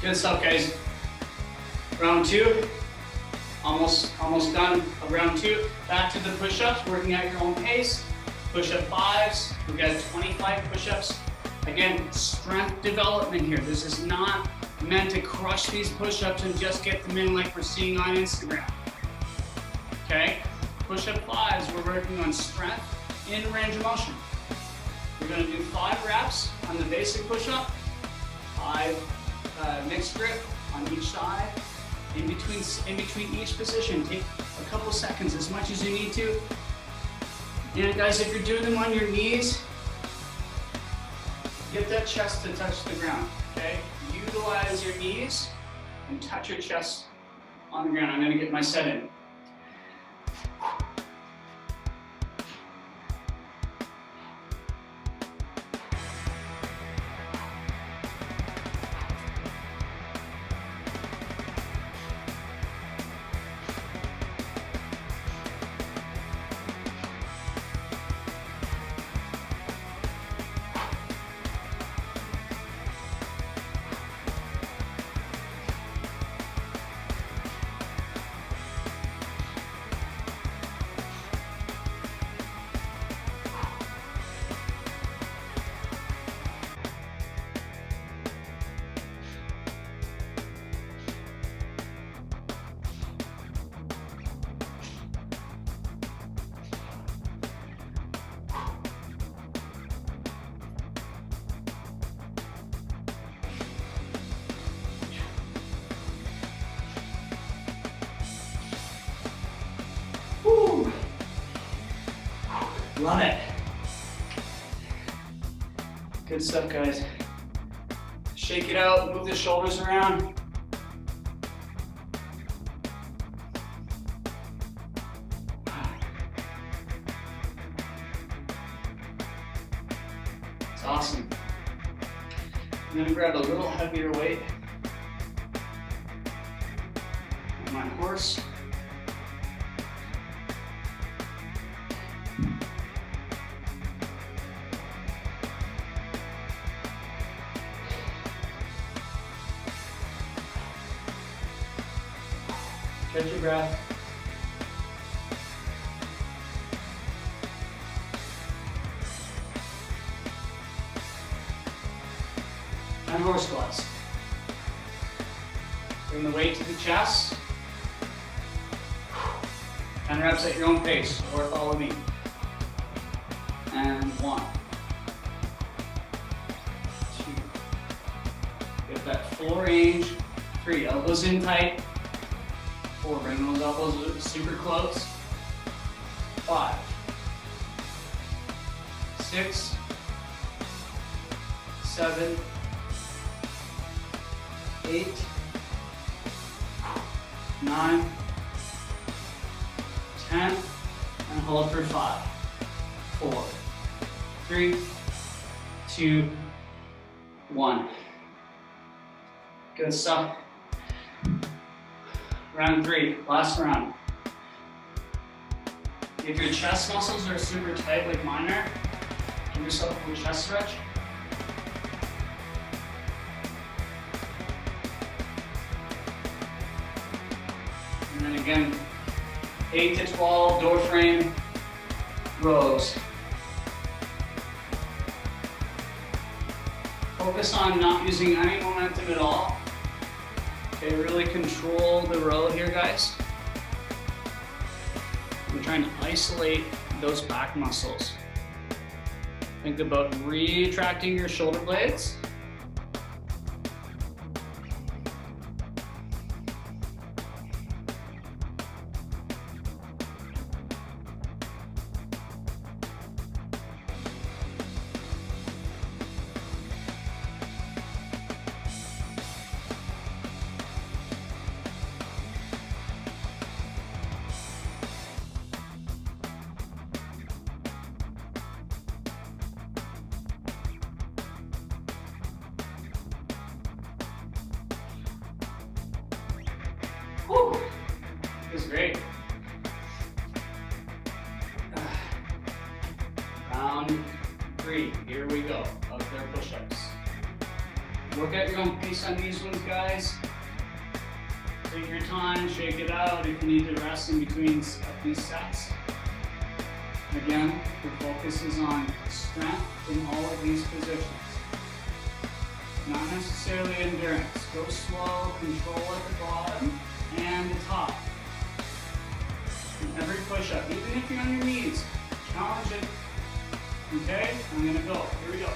Good stuff, guys. Round 2. Almost done. Round 2. Back to the push-ups, working at your own pace. Push-up 5s, we've got 25 push-ups. Again, strength development here. This is not meant to crush these push-ups and just get them in like we're seeing on Instagram. Okay? Push-up 5s, we're working on strength in range of motion. We're gonna do 5 reps on the basic push-up, 5 mixed grip on each side. In between each position, take a couple seconds, as much as you need to. And guys, if you're doing them on your knees, get that chest to touch the ground, okay? Utilize your knees and touch your chest on the ground. I'm gonna get my set in. Woo. Love it. Good stuff, guys. Shake it out, move the shoulders around. It's awesome. I'm gonna grab a little heavier weight. My horse. Catch your breath. horse squats. Bring the weight to the chest. 10 reps at your own pace, or follow me. And 1, 2. Get that full range. 3, elbows in tight. 4, bring those elbows super close. 5, 6, 7, 8, 9, 10, and hold for 5, 4, 3, 2, 1. Good stuff. Round 3, last round. If your chest muscles are super tight like mine are, give yourself a chest stretch. And then again, 8 to 12 door frame rows. Focus on not using any momentum at all. Okay, really control the row here, guys. I'm trying to isolate those back muscles. Think about retracting your shoulder blades. Whew. This is great. Round 3, here we go. Out there push-ups. Work at your own pace on these ones, guys. Take your time, shake it out if you need to rest in between these sets. Again, the focus is on strength in all of these positions. Not necessarily endurance. Go slow, control at the bottom and the top. In every push-up, even if you're on your knees, challenge it. Okay, I'm gonna go. Here we go.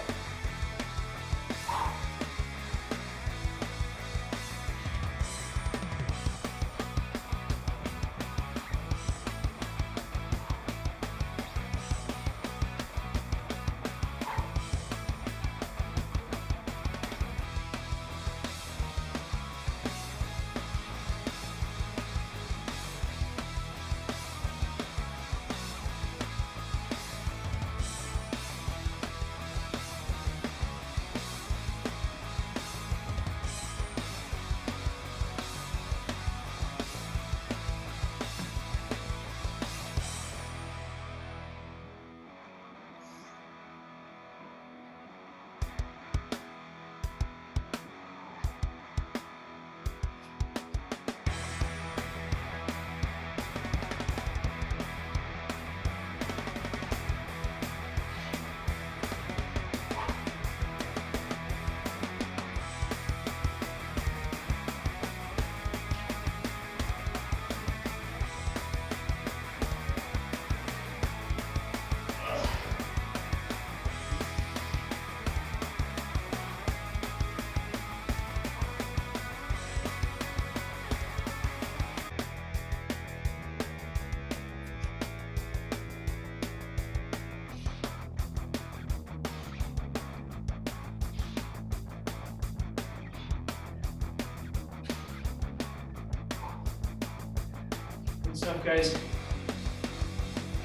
Good stuff, guys.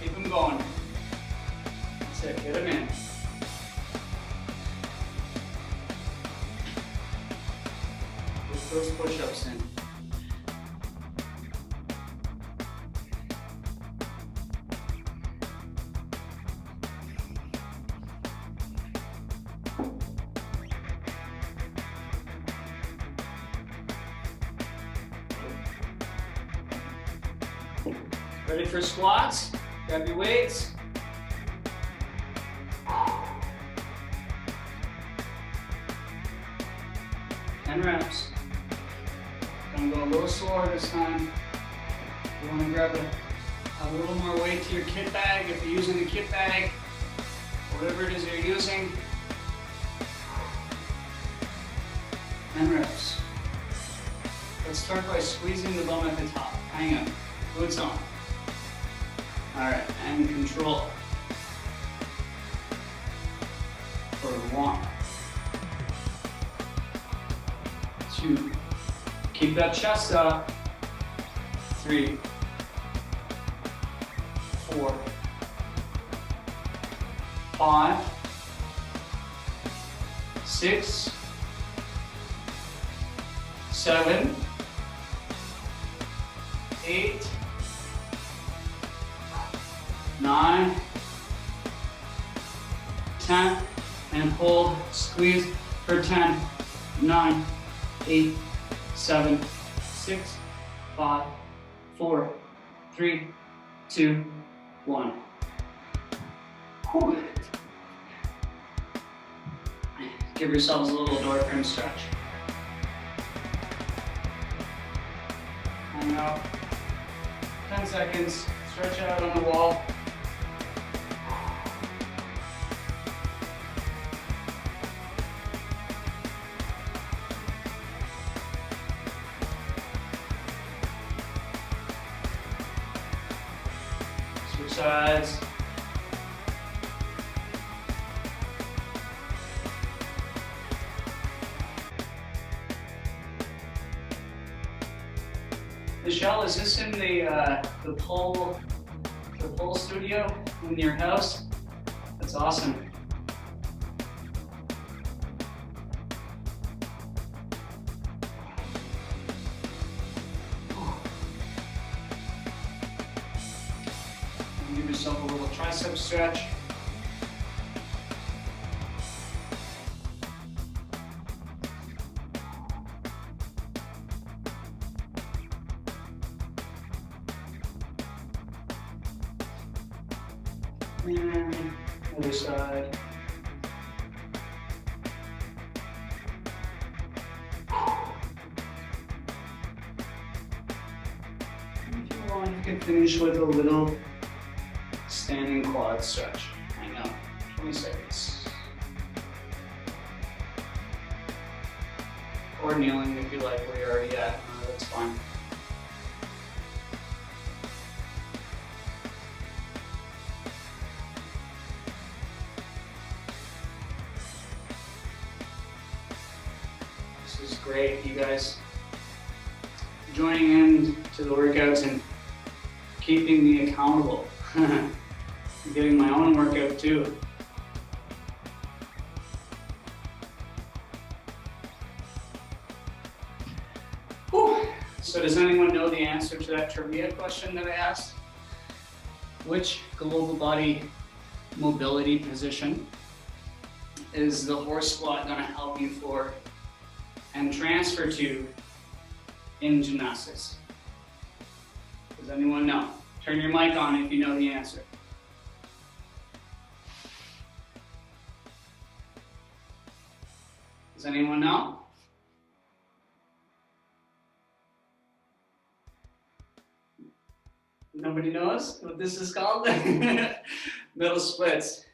Keep them going. That's it, get them in. Put those push-ups in. Ready for squats? Grab your weights. 10 reps. Gonna go a little slower this time. You wanna grab a little more weight to your kit bag if you're using a kit bag, whatever it is you're using. 10 reps. Let's start by squeezing the bum at the top. Hang on, boots on. All right, and control. For 1, 2, keep that chest up. 3, 4, 5, 6, 7, 8, 9, 10, and hold, squeeze for 10, 9, 8, 7, 6, 5, 4, 3, 2, 1. Whew. Give yourselves a little door frame stretch. Hang out. 10 seconds. Stretch out on the wall. Switch sides. Michelle, is this in the pole studio in your house? That's awesome. Give yourself a little tricep stretch. And other side. If you want, you can finish with a little standing quad stretch. Hang on, 20 seconds. Or kneeling if you like where you're already at. That's fine. This is great, you guys. Joining in to the workouts and keeping me accountable. I'm getting my own workout too. Whew. So does anyone know the answer to that trivia question that I asked? Which global body mobility position is the horse squat going to help you for and transfer to in gymnastics? Does anyone know? Turn your mic on if you know the answer. Does anyone know? Nobody knows what this is called? Middle splits.